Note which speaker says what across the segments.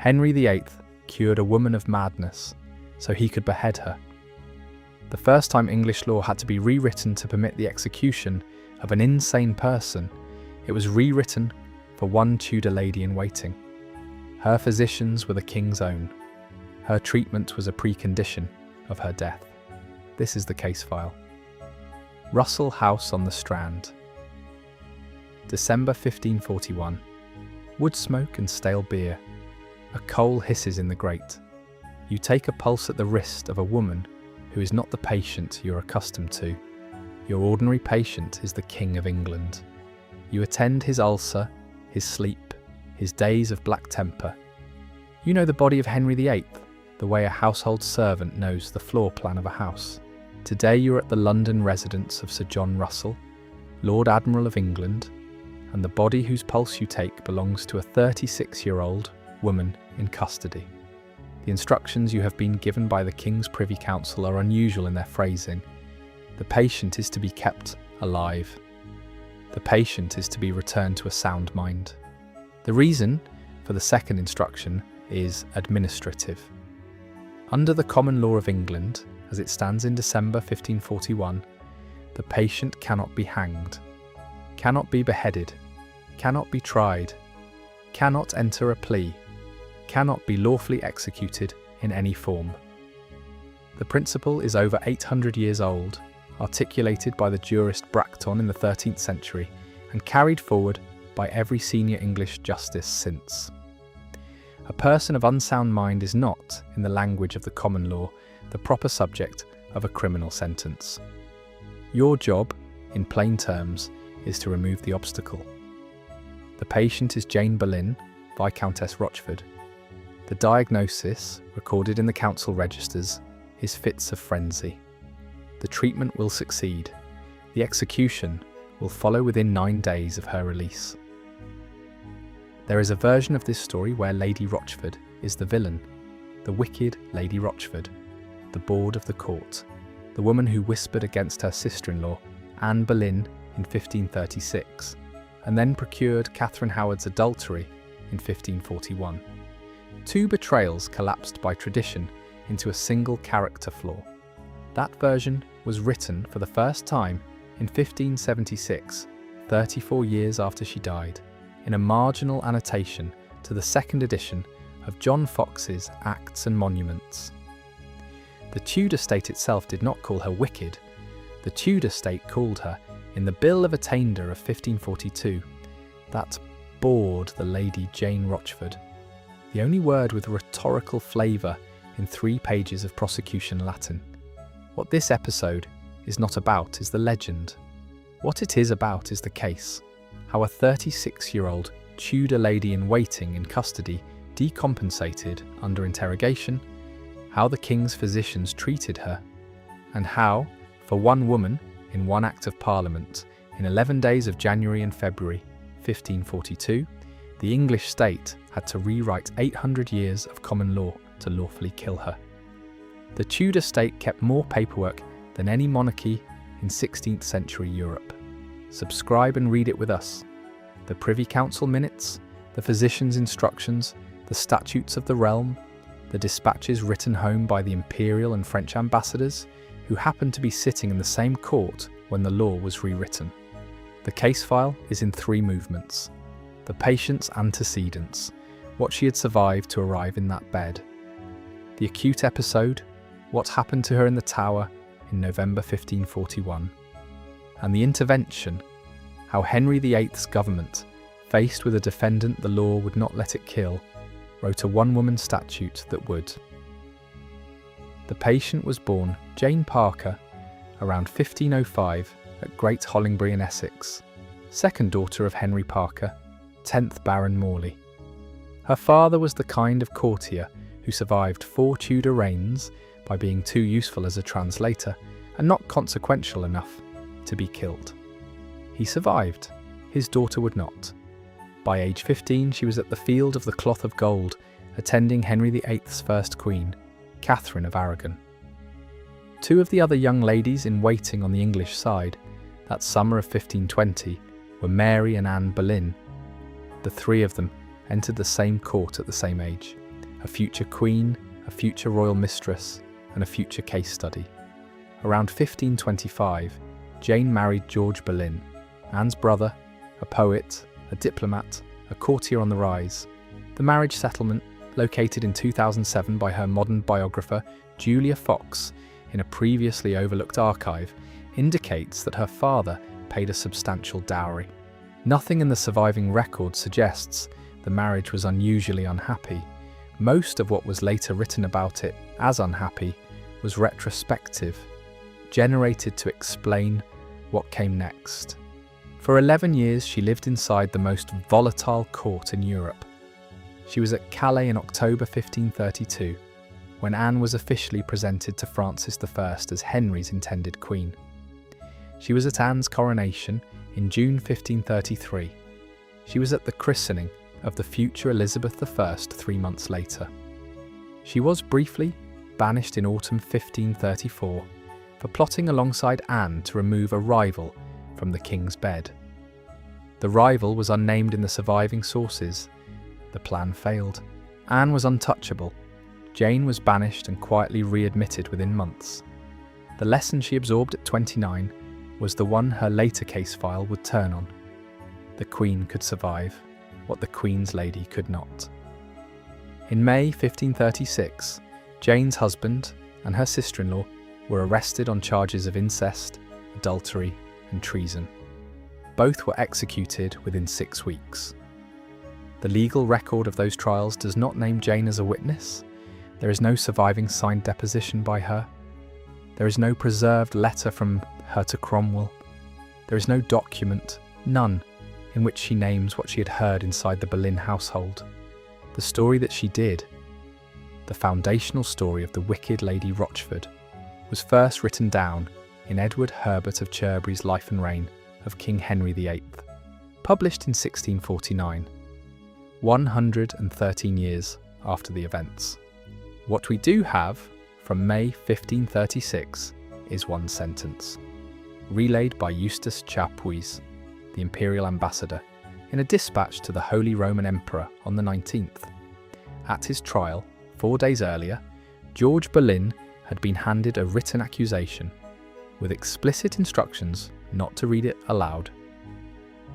Speaker 1: Henry VIII cured a woman of madness so he could behead her. The first time English law had to be rewritten to permit the execution of an insane person, it was rewritten for one Tudor lady in waiting. Her physicians were the king's own. Her treatment was a precondition of her death. This is the case file. Russell House on the Strand. December 1541. Wood smoke and stale beer. A coal hisses in the grate. You take a pulse at the wrist of a woman who is not the patient you're accustomed to. Your ordinary patient is the King of England. You attend his ulcer, his sleep, his days of black temper. You know the body of Henry VIII, the way a household servant knows the floor plan of a house. Today you're at the London residence of Sir John Russell, Lord Admiral of England, and the body whose pulse you take belongs to a 36-year-old woman in custody. The instructions you have been given by the King's Privy Council are unusual in their phrasing. The patient is to be kept alive. The patient is to be returned to a sound mind. The reason for the second instruction is administrative. Under the common law of England, as it stands in December 1541, the patient cannot be hanged, cannot be beheaded, cannot be tried, cannot enter a plea, cannot be lawfully executed in any form. The principle is over 800 years old, articulated by the jurist Bracton in the 13th century, and carried forward by every senior English justice since. A person of unsound mind is not, in the language of the common law, the proper subject of a criminal sentence. Your job, in plain terms, is to remove the obstacle. The patient is Jane Boleyn, Viscountess Rochford. The diagnosis, recorded in the council registers, is fits of frenzy. The treatment will succeed. The execution will follow within 9 days of her release. There is a version of this story where Lady Rochford is the villain, the wicked Lady Rochford, the bawd of the court, the woman who whispered against her sister-in-law, Anne Boleyn, in 1536, and then procured Catherine Howard's adultery in 1541. 2 betrayals collapsed by tradition into a single character flaw. That version was written for the first time in 1576, 34 years after she died, in a marginal annotation to the second edition of John Fox's Acts and Monuments. The Tudor state itself did not call her wicked. The Tudor state called her, in the Bill of Attainder of 1542, that bored the Lady Jane Rochford, the only word with rhetorical flavour in 3 pages of prosecution Latin. What this episode is not about is the legend. What it is about is the case, how a 36-year-old Tudor lady in waiting in custody decompensated under interrogation, how the king's physicians treated her, and how, for one woman, in one Act of Parliament, in 11 days of January and February 1542, the English state had to rewrite 800 years of common law to lawfully kill her. The Tudor state kept more paperwork than any monarchy in 16th century Europe. Subscribe and read it with us. The Privy Council minutes, the physicians' instructions, the statutes of the realm, the dispatches written home by the imperial and French ambassadors, who happened to be sitting in the same court when the law was rewritten. The case file is in 3 movements. The patient's antecedents, what she had survived to arrive in that bed. The acute episode, what happened to her in the Tower in November 1541. And the intervention, how Henry VIII's government, faced with a defendant the law would not let it kill, wrote a one-woman statute that would. The patient was born Jane Parker around 1505 at Great Hollingbury in Essex, second daughter of Henry Parker, 10th Baron Morley. Her father was the kind of courtier who survived 4 Tudor reigns by being too useful as a translator and not consequential enough to be killed. He survived, his daughter would not. By age 15 she was at the Field of the Cloth of Gold, attending Henry VIII's first queen, Catherine of Aragon. 2 of the other young ladies in waiting on the English side, that summer of 1520, were Mary and Anne Boleyn. The 3 of them entered the same court at the same age. a future queen, a future royal mistress, and a future case study. Around 1525, Jane married George Boleyn, Anne's brother, a poet, a diplomat, a courtier on the rise. The marriage settlement, located in 2007 by her modern biographer Julia Fox in a previously overlooked archive, indicates that her father paid a substantial dowry. Nothing in the surviving record suggests the marriage was unusually unhappy. Most of what was later written about it as unhappy was retrospective, generated to explain what came next. For 11 years she lived inside the most volatile court in Europe. She was at Calais in October 1532, when Anne was officially presented to Francis I as Henry's intended queen. She was at Anne's coronation in June 1533. She was at the christening of the future Elizabeth I 3 months later. She was briefly banished in autumn 1534 for plotting alongside Anne to remove a rival from the king's bed. The rival was unnamed in the surviving sources. The plan failed. Anne was untouchable. Jane was banished and quietly readmitted within months. The lesson she absorbed at 29 was the one her later case file would turn on. The Queen could survive what the Queen's lady could not. In May 1536, Jane's husband and her sister-in-law were arrested on charges of incest, adultery, and treason. Both were executed within 6 weeks. The legal record of those trials does not name Jane as a witness. There is no surviving signed deposition by her. There is no preserved letter from her to Cromwell. There is no document, none, in which she names what she had heard inside the Boleyn household. The story that she did, the foundational story of the wicked Lady Rochford, was first written down in Edward Herbert of Cherbury's Life and Reign of King Henry VIII, published in 1649, 113 years after the events. What we do have from May 1536 is one sentence, relayed by Eustace Chapuis, the imperial ambassador, in a dispatch to the Holy Roman Emperor on the 19th. At his trial, 4 days earlier, George Boleyn had been handed a written accusation, with explicit instructions not to read it aloud.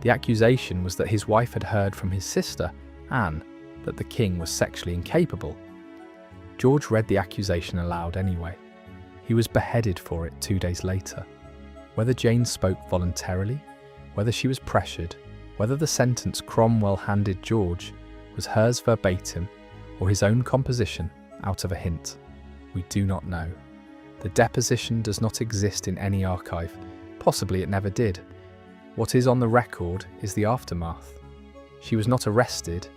Speaker 1: The accusation was that his wife had heard from his sister, Anne, that the king was sexually incapable. George read the accusation aloud anyway. He was beheaded for it 2 days later. Whether Jane spoke voluntarily, whether she was pressured, whether the sentence Cromwell handed George was hers verbatim or his own composition out of a hint, we do not know. The deposition does not exist in any archive. Possibly it never did. What is on the record is the aftermath. She was not arrested.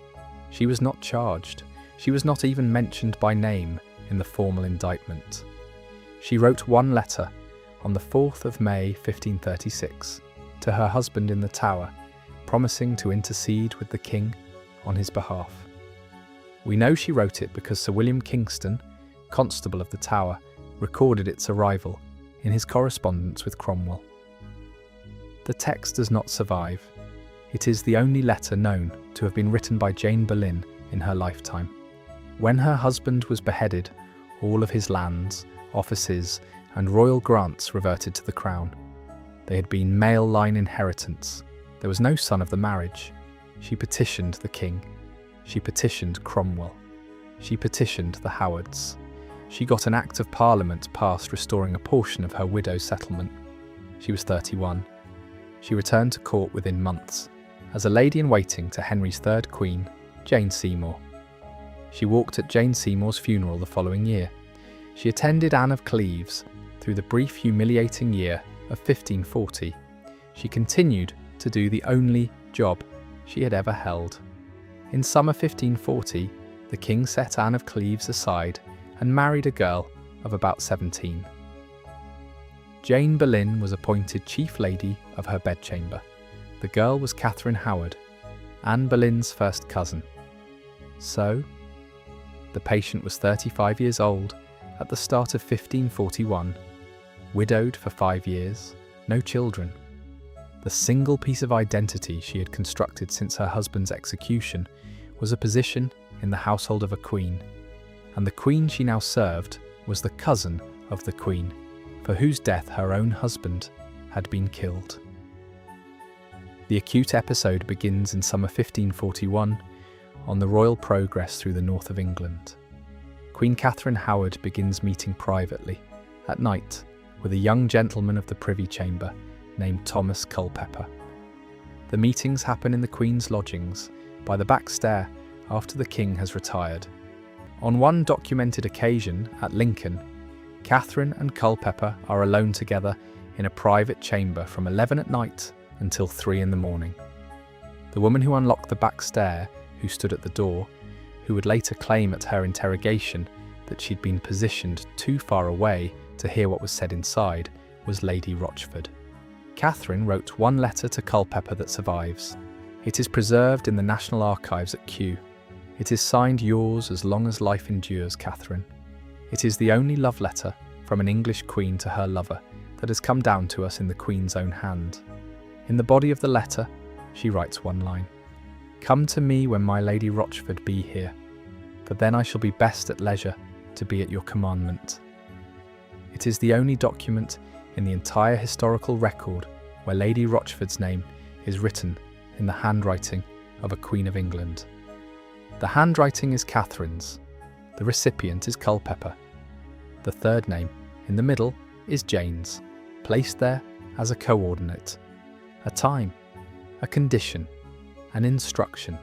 Speaker 1: She was not charged. She was not even mentioned by name in the formal indictment. She wrote one letter on the 4th of May 1536 to her husband in the Tower, promising to intercede with the king on his behalf. We know she wrote it because Sir William Kingston, Constable of the Tower, recorded its arrival in his correspondence with Cromwell. The text does not survive. It is the only letter known to have been written by Jane Boleyn in her lifetime. When her husband was beheaded, all of his lands, offices, and royal grants reverted to the crown. They had been male line inheritance. There was no son of the marriage. She petitioned the king. She petitioned Cromwell. She petitioned the Howards. She got an Act of Parliament passed restoring a portion of her widow's settlement. She was 31. She returned to court within months, as a lady-in-waiting to Henry's third queen, Jane Seymour. She walked at Jane Seymour's funeral the following year. She attended Anne of Cleves through the brief humiliating year of 1540. She continued to do the only job she had ever held. In summer 1540, the king set Anne of Cleves aside and married a girl of about 17. Jane Boleyn was appointed chief lady of her bedchamber. The girl was Catherine Howard, Anne Boleyn's first cousin. So, the patient was 35 years old at the start of 1541, widowed for 5 years, no children. The single piece of identity she had constructed since her husband's execution was a position in the household of a queen and the queen she now served was the cousin of the queen, for whose death her own husband had been killed. The Acute episode begins in summer 1541 on the royal progress through the north of England. Queen Catherine Howard begins meeting privately, at night, with a young gentleman of the Privy Chamber named Thomas Culpeper. The meetings happen in the Queen's lodgings, by the back stair, after the King has retired. On one documented occasion, at Lincoln, Catherine and Culpeper are alone together in a private chamber from 11 at night until 3 in the morning. The woman who unlocked the back stair, who stood at the door, who would later claim at her interrogation that she'd been positioned too far away to hear what was said inside, was Lady Rochford. Catherine wrote one letter to Culpeper that survives. It is preserved in the National Archives at Kew. It is signed "Yours as long as life endures, Catherine." It is the only love letter from an English queen to her lover that has come down to us in the Queen's own hand. In the body of the letter, she writes one line: "Come to me when my Lady Rochford be here, for then I shall be best at leisure to be at your commandment." It is the only document in the entire historical record where Lady Rochford's name is written in the handwriting of a Queen of England. The handwriting is Catherine's, the recipient is Culpeper. The third name, in the middle, is Jane's, placed there as a coordinate, a time, a condition, an instruction,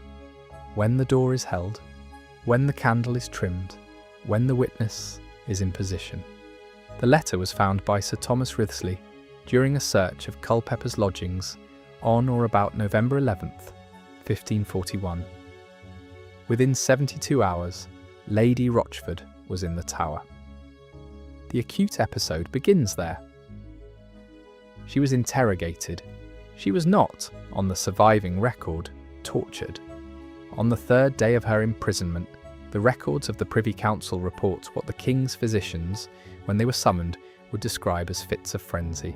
Speaker 1: when the door is held, when the candle is trimmed, when the witness is in position. The letter was found by Sir Thomas Wriothesley during a search of Culpeper's lodgings on or about November 11th, 1541. Within 72 hours, Lady Rochford was in the Tower. The Acute episode begins there. She was interrogated. She was not, on the surviving record, tortured. On the third day of her imprisonment, the records of the Privy Council report what the King's physicians, when they were summoned, would describe as fits of frenzy.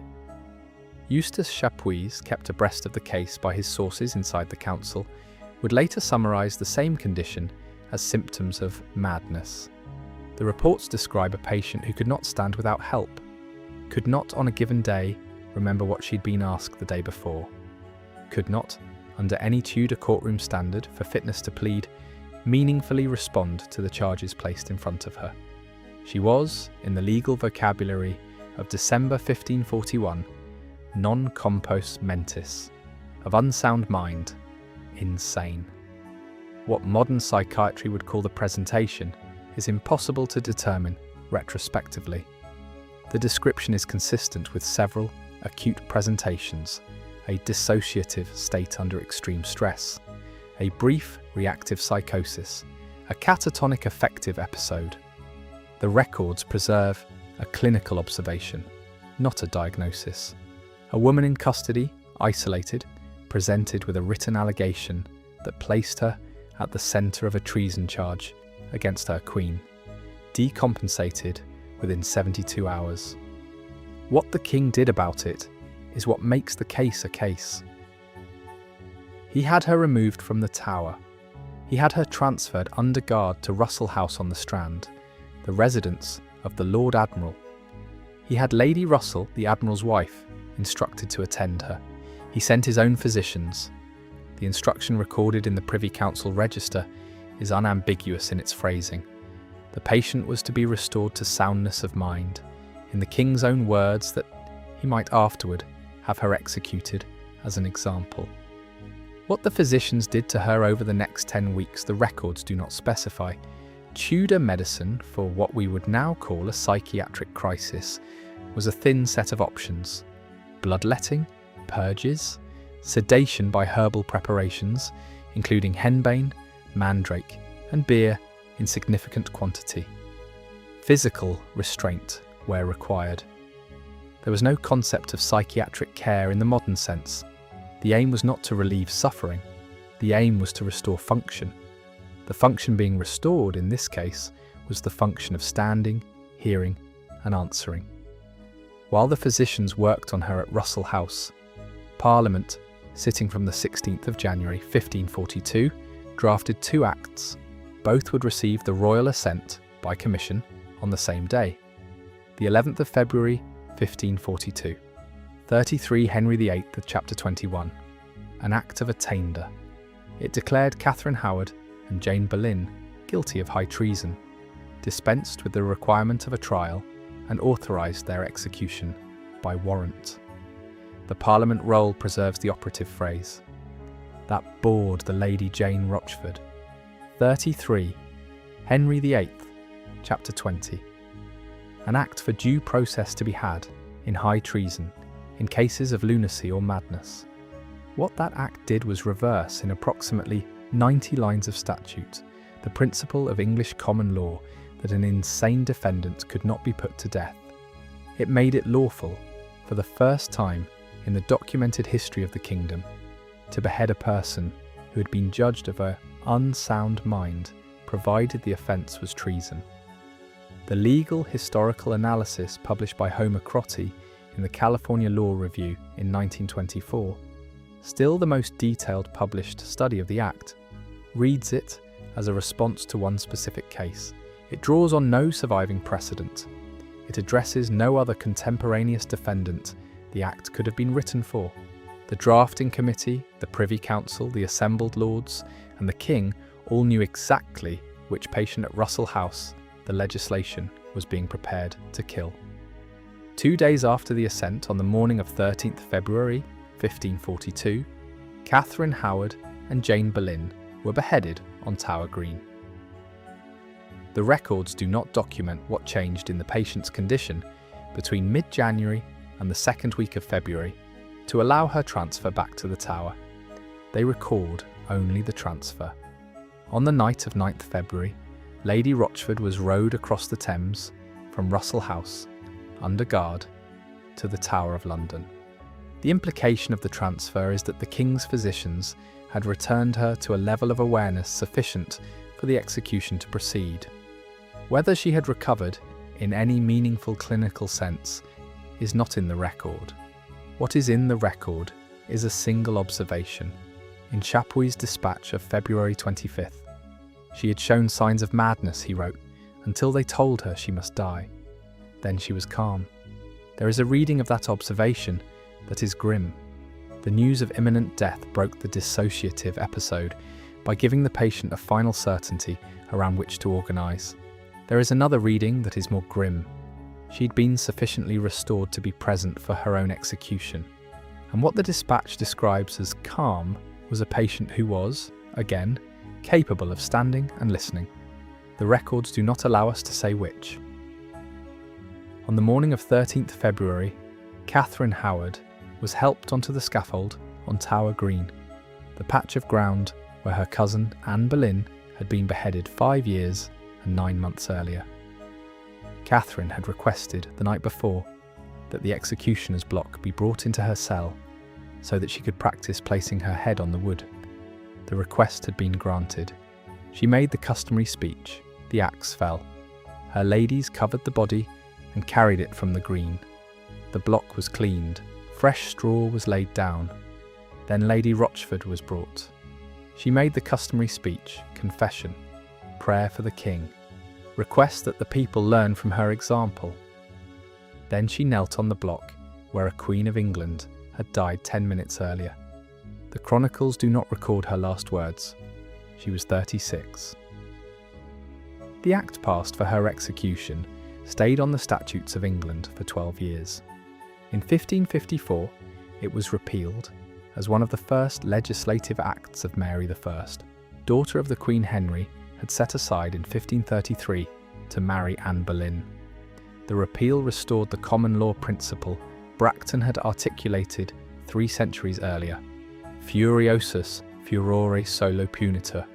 Speaker 1: Eustace Chapuis, kept abreast of the case by his sources inside the council, would later summarise the same condition as symptoms of madness. The reports describe a patient who could not stand without help, could not on a given day remember what she'd been asked the day before, could not, under any Tudor courtroom standard for fitness to plead, meaningfully respond to the charges placed in front of her. She was, in the legal vocabulary of December 1541, non compos mentis, of unsound mind, insane. What modern psychiatry would call the presentation is impossible to determine retrospectively. The description is consistent with several acute presentations: a dissociative state under extreme stress, a brief reactive psychosis, a catatonic affective episode. The records preserve a clinical observation, not a diagnosis. A woman in custody, isolated, presented with a written allegation that placed her at the centre of a treason charge against her queen, decompensated within 72 hours. What the King did about it is what makes the case a case. He had her removed from the Tower. He had her transferred under guard to Russell House on the Strand, the residence of the Lord Admiral. He had Lady Russell, the Admiral's wife, instructed to attend her. He sent his own physicians. The instruction recorded in the Privy Council register is unambiguous in its phrasing. The patient was to be restored to soundness of mind, in the King's own words, that he might afterward have her executed as an example. What the physicians did to her over the next 10 weeks the records do not specify. Tudor medicine for what we would now call a psychiatric crisis was a thin set of options: bloodletting, purges, sedation by herbal preparations, including henbane, mandrake, and beer in significant quantity, physical restraint where required. There was no concept of psychiatric care in the modern sense. The aim was not to relieve suffering. The aim was to restore function. The function being restored, in this case, was the function of standing, hearing, and answering. While the physicians worked on her at Russell House, Parliament, sitting from the 16th of January 1542, drafted 2 acts. Both would receive the royal assent by commission, on the same day, the 11th of February, 1542. 33 Henry VIII, Chapter 21. An Act of Attainder. It declared Catherine Howard and Jane Boleyn guilty of high treason, dispensed with the requirement of a trial, and authorised their execution by warrant. The Parliament roll preserves the operative phrase. That bored the Lady Jane Rochford. 33 Henry VIII, Chapter 20. An act for due process to be had in high treason in cases of lunacy or madness. What that act did was reverse in approximately 90 lines of statute the principle of English common law that an insane defendant could not be put to death. It made it lawful, for the first time in the documented history of the kingdom, to behead a person who had been judged of an unsound mind, provided the offence was treason. The legal historical analysis published by Homer Crotty in the California Law Review in 1924, still the most detailed published study of the Act, reads it as a response to one specific case. It draws on no surviving precedent. It addresses no other contemporaneous defendant the Act could have been written for. The drafting committee, the Privy Council, the assembled lords, and the King all knew exactly which patient at Russell House the legislation was being prepared to kill. 2 days after the assent, on the morning of 13th February 1542, Catherine Howard and Jane Boleyn were beheaded on Tower Green. The records do not document what changed in the patient's condition between mid-January and the second week of February to allow her transfer back to the Tower. They record only the transfer. On the night of 9th February, Lady Rochford was rowed across the Thames from Russell House, under guard, to the Tower of London. The implication of the transfer is that the King's physicians had returned her to a level of awareness sufficient for the execution to proceed. Whether she had recovered in any meaningful clinical sense is not in the record. What is in the record is a single observation. In Chapuis's dispatch of February 25th, she had shown signs of madness, he wrote, until they told her she must die. Then she was calm. There is a reading of that observation that is grim. The news of imminent death broke the dissociative episode by giving the patient a final certainty around which to organise. There is another reading that is more grim. She'd been sufficiently restored to be present for her own execution. And what the dispatch describes as calm was a patient who was, again, capable of standing and listening. The records do not allow us to say which. On the morning of 13th February, Catherine Howard was helped onto the scaffold on Tower Green, the patch of ground where her cousin Anne Boleyn had been beheaded 5 years and 9 months earlier. Catherine had requested the night before that the executioner's block be brought into her cell so that she could practice placing her head on the wood. The request had been granted. She made the customary speech. The axe fell. Her ladies covered the body and carried it from the green. The block was cleaned. Fresh straw was laid down. Then Lady Rochford was brought. She made the customary speech, confession, prayer for the king, request that the people learn from her example. Then she knelt on the block where a Queen of England had died 10 minutes earlier. The chronicles do not record her last words. She was 36. The Act passed for her execution stayed on the statutes of England for 12 years. In 1554, it was repealed as one of the first legislative acts of Mary I, daughter of the Queen Henry, had set aside in 1533 to marry Anne Boleyn. The repeal restored the common law principle Bracton had articulated 3 centuries earlier. Furiosus furore solo punitor.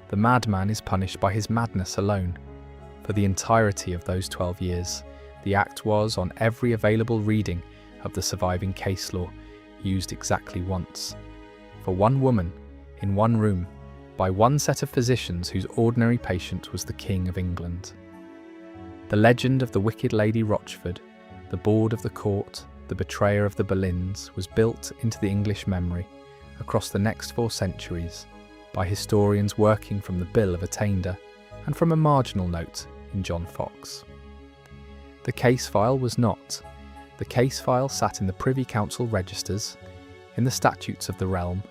Speaker 1: The madman is punished by his madness alone. For the entirety of those 12 years, the Act was, on every available reading of the surviving case law, used exactly once. For one woman, in one room, by one set of physicians whose ordinary patient was the King of England. The legend of the wicked Lady Rochford, the bawd of the court, the betrayer of the Boleyns, was built into the English memory across the next 4 centuries by historians working from the Bill of Attainder and from a marginal note in John Fox. The case file was not. The case file sat in the Privy Council registers, in the statutes of the realm,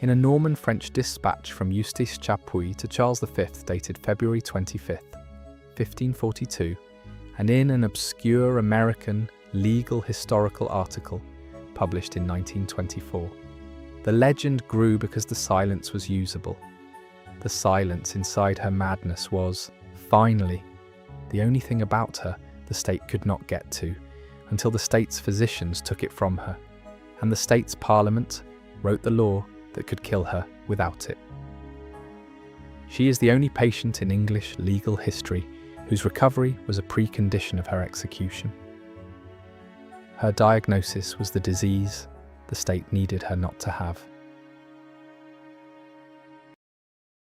Speaker 1: in a Norman French dispatch from Eustace Chapuis to Charles V dated February 25, 1542, and in an obscure American legal historical article published in 1924. The legend grew because the silence was usable. The silence inside her madness was, finally, the only thing about her the state could not get to, until the state's physicians took it from her, and the state's parliament wrote the law that could kill her without it. She is the only patient in English legal history whose recovery was a precondition of her execution. Her diagnosis was the disease the state needed her not to have.